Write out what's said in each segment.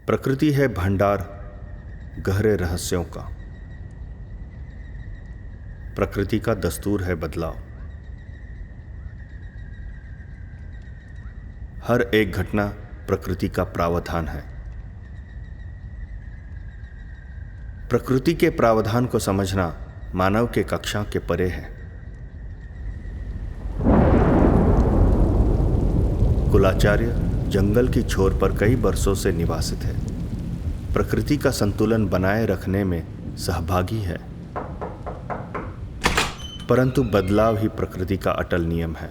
प्रकृति है भंडार गहरे रहस्यों का। प्रकृति का दस्तूर है बदलाव। हर एक घटना प्रकृति का प्रावधान है। प्रकृति के प्रावधान को समझना मानव के कक्षा के परे है। कुलाचार्य जंगल की छोर पर कई बरसों से निवासित है। प्रकृति का संतुलन बनाए रखने में सहभागी है, परंतु बदलाव ही प्रकृति का अटल नियम है।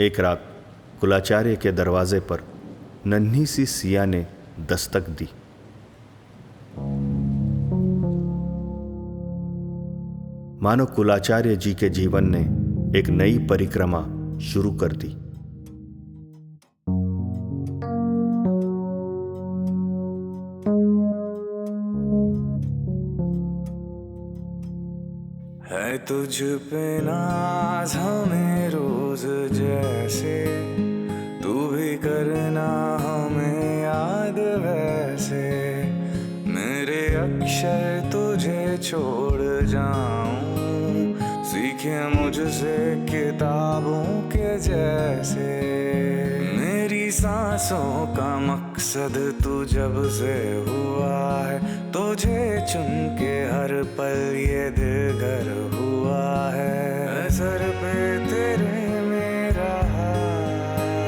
एक रात कुलाचार्य के दरवाजे पर नन्ही सी सिया ने दस्तक दी। मानो कुलाचार्य जी के जीवन ने एक नई परिक्रमा शुरू कर दी। है तुझ पे नाज हमें रोज जैसे, तू भी करना हमें याद वैसे। मेरे अक्षर तुझे छोड़ जाऊं, सीखे मुझसे किताबों के जैसे। मेरी सांसों का मकसद तू जब से हुआ है, तुझे चुन के हर पल ये दिल घर हुआ है। सर पे तेरे मेरा हाथ,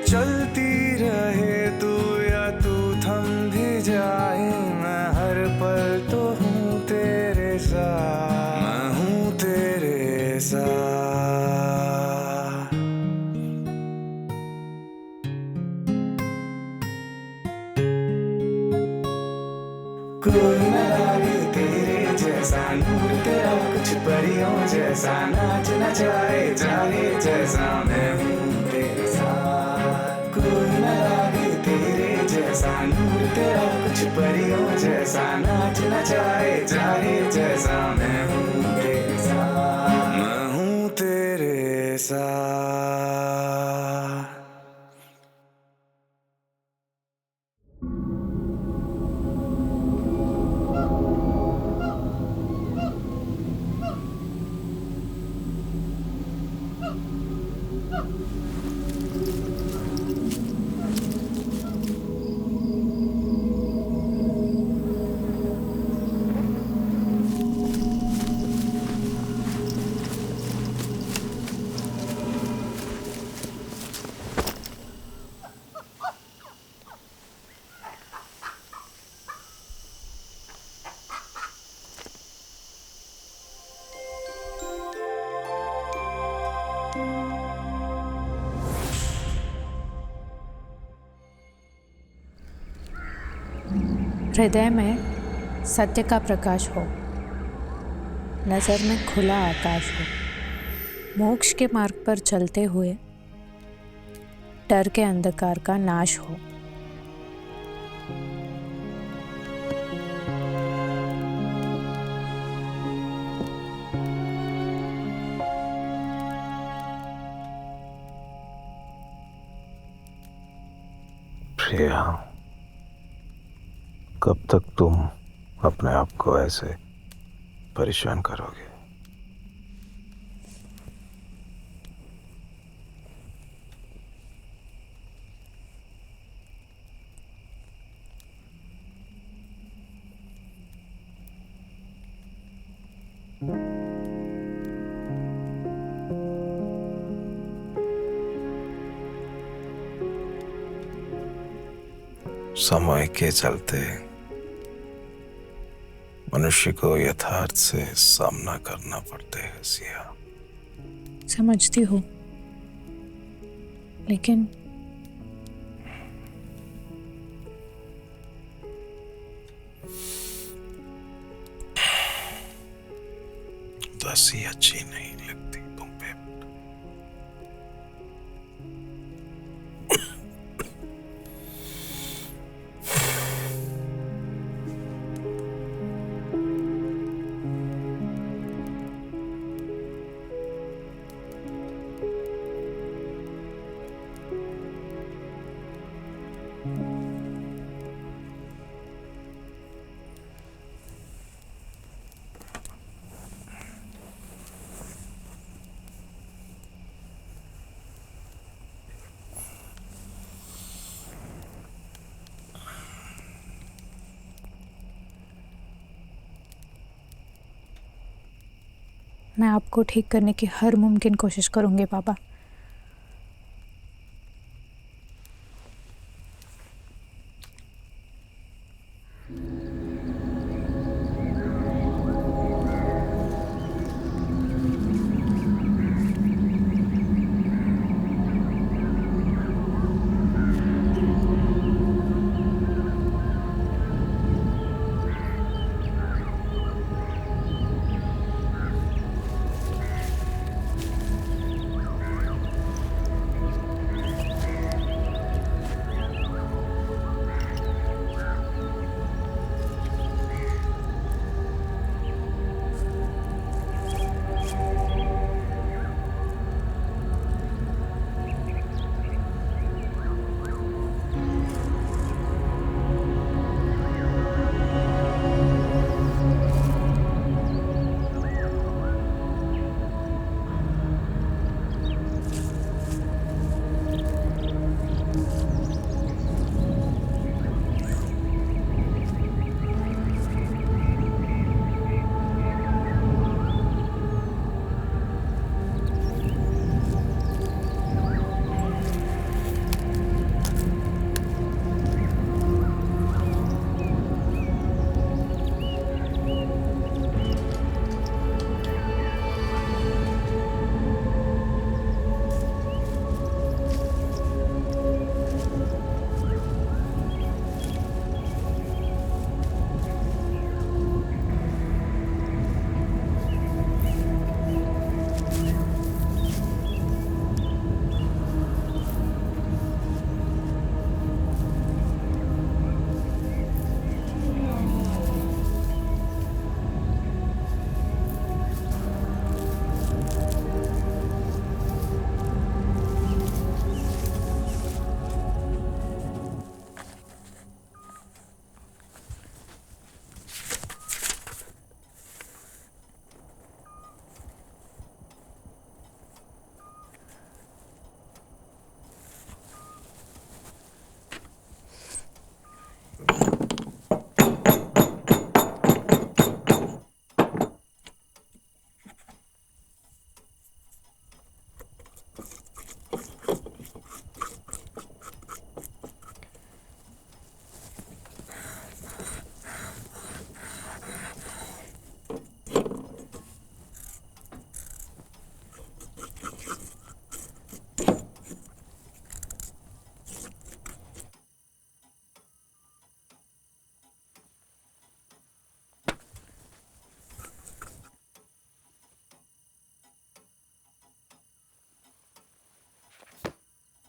चलती रहे तू या तू थम भी जाए, मैं हर पल तो हूँ तेरे साथ, मैं हूँ तेरे साथ। कोई न लागे तेरे जैसा नूर तेरा, कुछ परियों जैसा नाच न जाए जाए जैसा, मैं हूँ तेरे साथ। कोई न लागे तेरे जैसा नूर तेरा, कुछ परियों जैसा नाच न जाए जाए जैसा, मैं हूँ तेरे साथ, मैं हूँ तेरे साथ। हृदय में सत्य का प्रकाश हो, नज़र में खुला आकाश हो, मोक्ष के मार्ग पर चलते हुए डर के अंधकार का नाश हो। प्रिया, कब तक तुम अपने आप को ऐसे परेशान करोगे? समय के चलते मनुष्य को यथार्थ से सामना करना पड़ता है सिया। समझती हो, लेकिन उदासी अच्छी नहीं लगती तुम पे। मैं आपको ठीक करने की हर मुमकिन कोशिश करूँगी बाबा।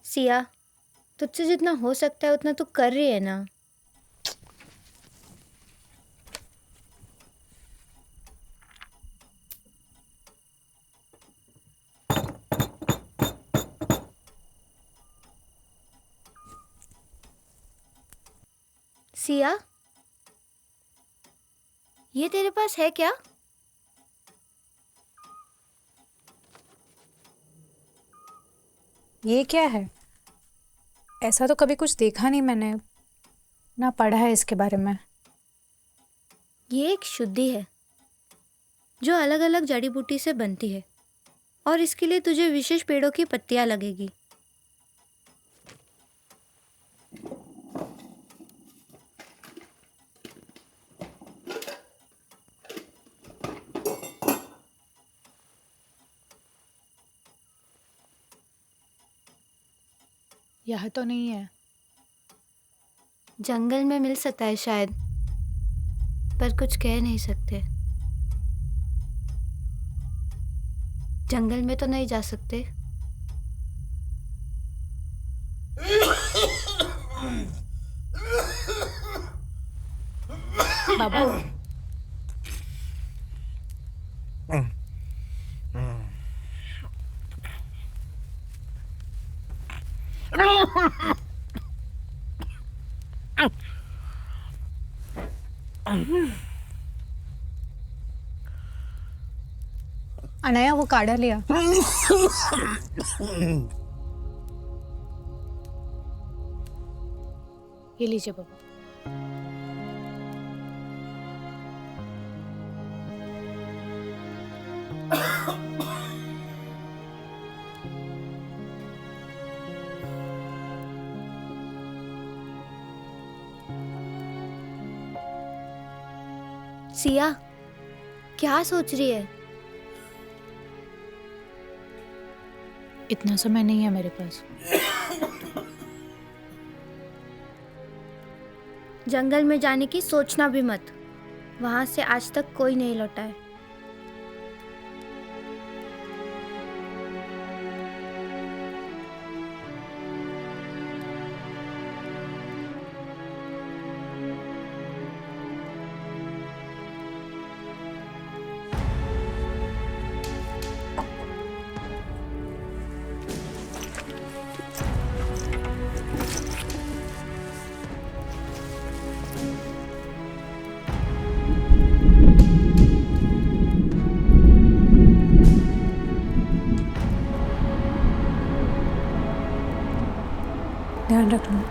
सिया, तुझसे जितना हो सकता है उतना तू कर रही है ना। सिया, ये तेरे पास है क्या? ये क्या है? ऐसा तो कभी कुछ देखा नहीं मैंने, ना पढ़ा है इसके बारे में। ये एक शुद्धि है जो अलग अलग जड़ी बूटी से बनती है और इसके लिए तुझे विशेष पेड़ों की पत्तियां लगेगी। यह तो नहीं है। जंगल में मिल सकता है शायद, पर कुछ कह नहीं सकते। जंगल में तो नहीं जा सकते। बाबा, अनया वो काढ़ा लिया। ये लीजिए बाबा। सिया, क्या सोच रही है? इतना समय नहीं है मेरे पास। जंगल में जाने की सोचना भी मत। वहां से आज तक कोई नहीं लौटा है। ध्यान रखना।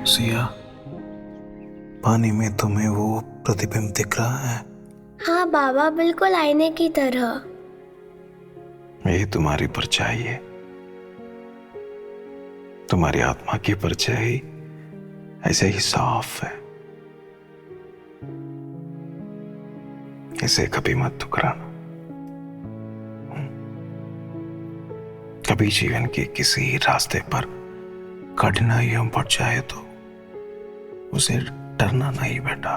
सिया, पानी में तुम्हें वो प्रतिबिंब दिख रहा है? हाँ बाबा, बिल्कुल आईने की तरह। ये तुम्हारी परछाई है। तुम्हारी आत्मा की परछाई ऐसे ही साफ है। इसे कभी मत ठुकराना। कभी जीवन के किसी रास्ते पर कठिनाइयां बढ़ जाए तो उसे डरना नहीं बेटा।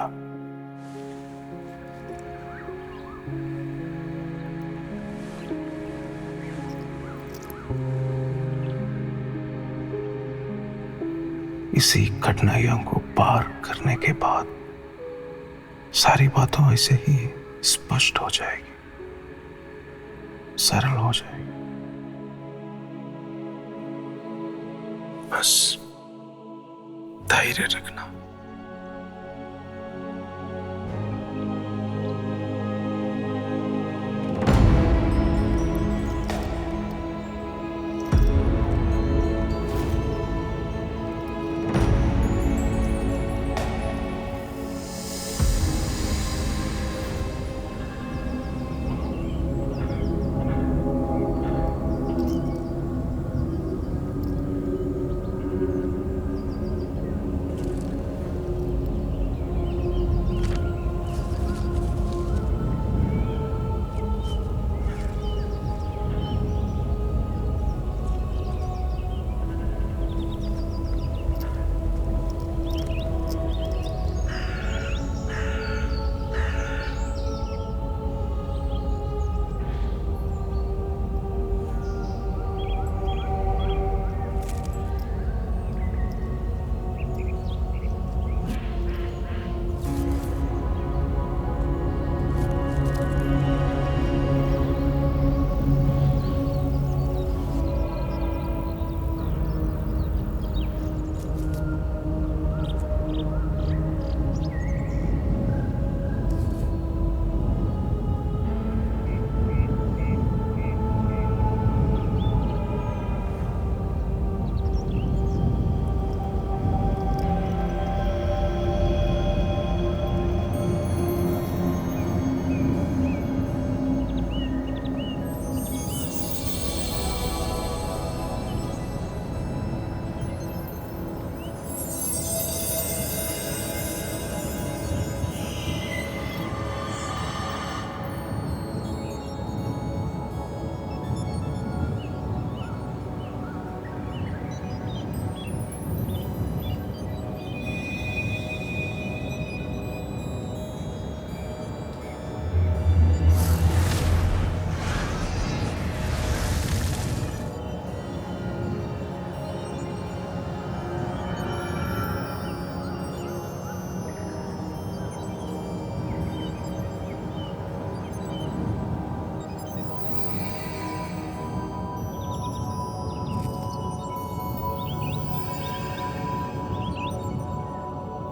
इसी कठिनाइयों को पार करने के बाद सारी बातों ऐसे ही स्पष्ट हो जाएगी, सरल हो जाएगी। बस धैर्य रखना।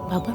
बाबा,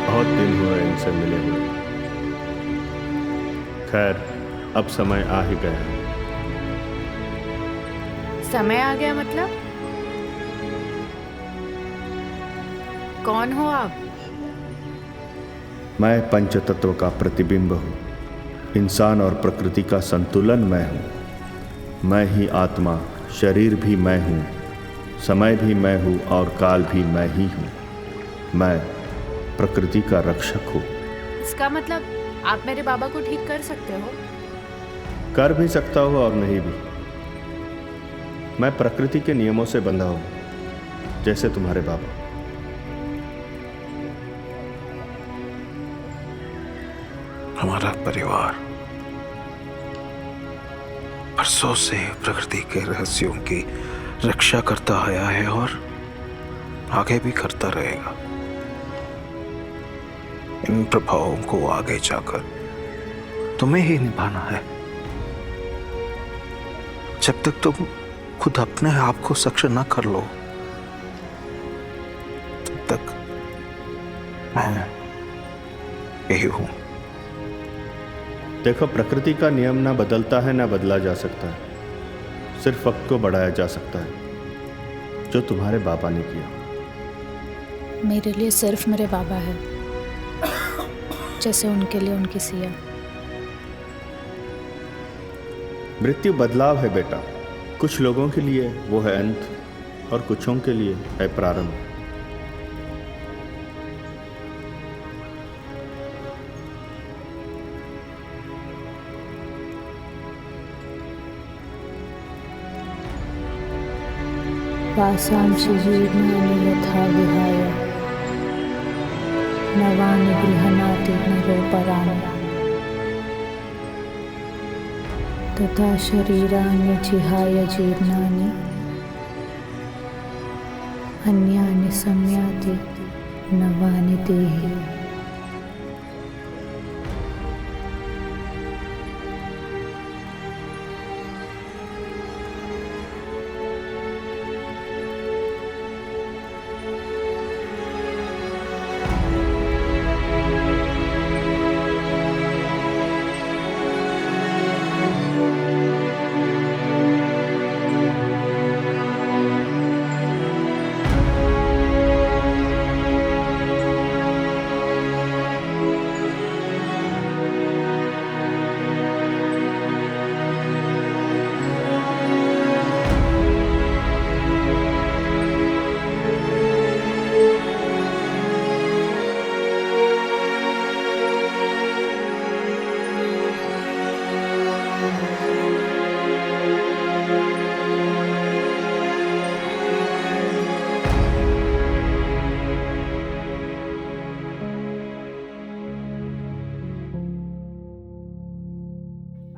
बहुत दिन हुए इनसे मिले हुए। खैर, अब समय आ ही गया है। समय आ गया मतलब? कौन हो आप? मैं पंचतत्व का प्रतिबिंब हूँ। इंसान और प्रकृति का संतुलन मैं हूँ। मैं ही आत्मा, शरीर भी मैं हूँ, समय भी मैं हूँ और काल भी मैं ही हूँ। मैं प्रकृति का रक्षक हूँ। इसका मतलब आप मेरे बाबा को ठीक कर सकते हो? कर भी सकता हूँ और नहीं भी। मैं प्रकृति के नियमों से बंधा हूँ, जैसे तुम्हारे बाबा। हमारा परिवार बरसों से प्रकृति के रहस्यों की रक्षा करता आया है और आगे भी करता रहेगा। इन प्रभावों को आगे जाकर तुम्हें ही निभाना है। जब तक तुम खुद अपने आप को सक्षम न कर लो, तब तक मैं यही हूं। देखो, प्रकृति का नियम ना बदलता है ना बदला जा सकता है। सिर्फ वक्त को बढ़ाया जा सकता है, जो तुम्हारे बाबा ने किया। मेरे लिए सिर्फ मेरे बाबा है, जैसे उनके लिए उनकी सिया। मृत्यु बदलाव है बेटा। कुछ लोगों के लिए वो है अंत और कुछों के लिए है प्रारंभ। वासांसि जीर्णानि यथा विहाय नवानि गृह्णाति नरोपराणि तथा शरीराणि जिहाय जीर्णानि अन्यानि संयाति नवानि देहि।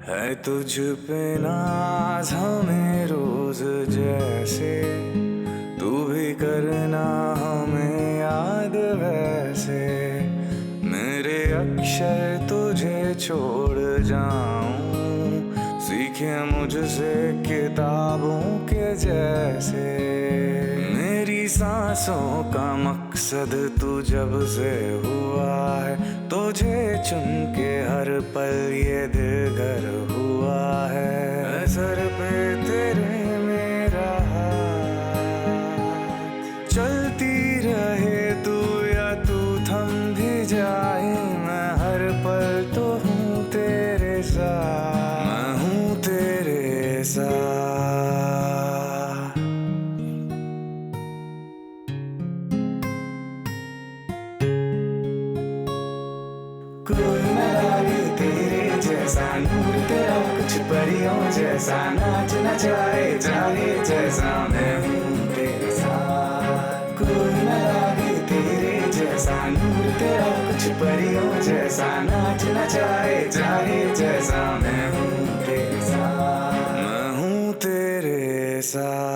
है तुझ पे नाज हमें रोज जैसे, तू भी करना हमें याद वैसे। मेरे अक्षर तुझे छोड़ जाऊं, सीखे मुझसे किताबों के जैसे। मेरी सांसों का मकसद तू जब से हुआ है, तुझे चुन के हर पल ये दिल घर हुआ है। सर पे तेरे मेरा हाथ, चलती रहे तू या तू थम भी जाए, मैं कोई न लागे तेरे जैसा नूर तेरा कुछ परियों जैसा नाच न जाए जाए जैसा मैं हूँ तेरे साथ कोई न लागे तेरे जैसा नूर तेरा कुछ परियों जैसा नाच न जाए जाए जैसा मैं हूँ तेरे साथ मैं हूँ तेरे साथ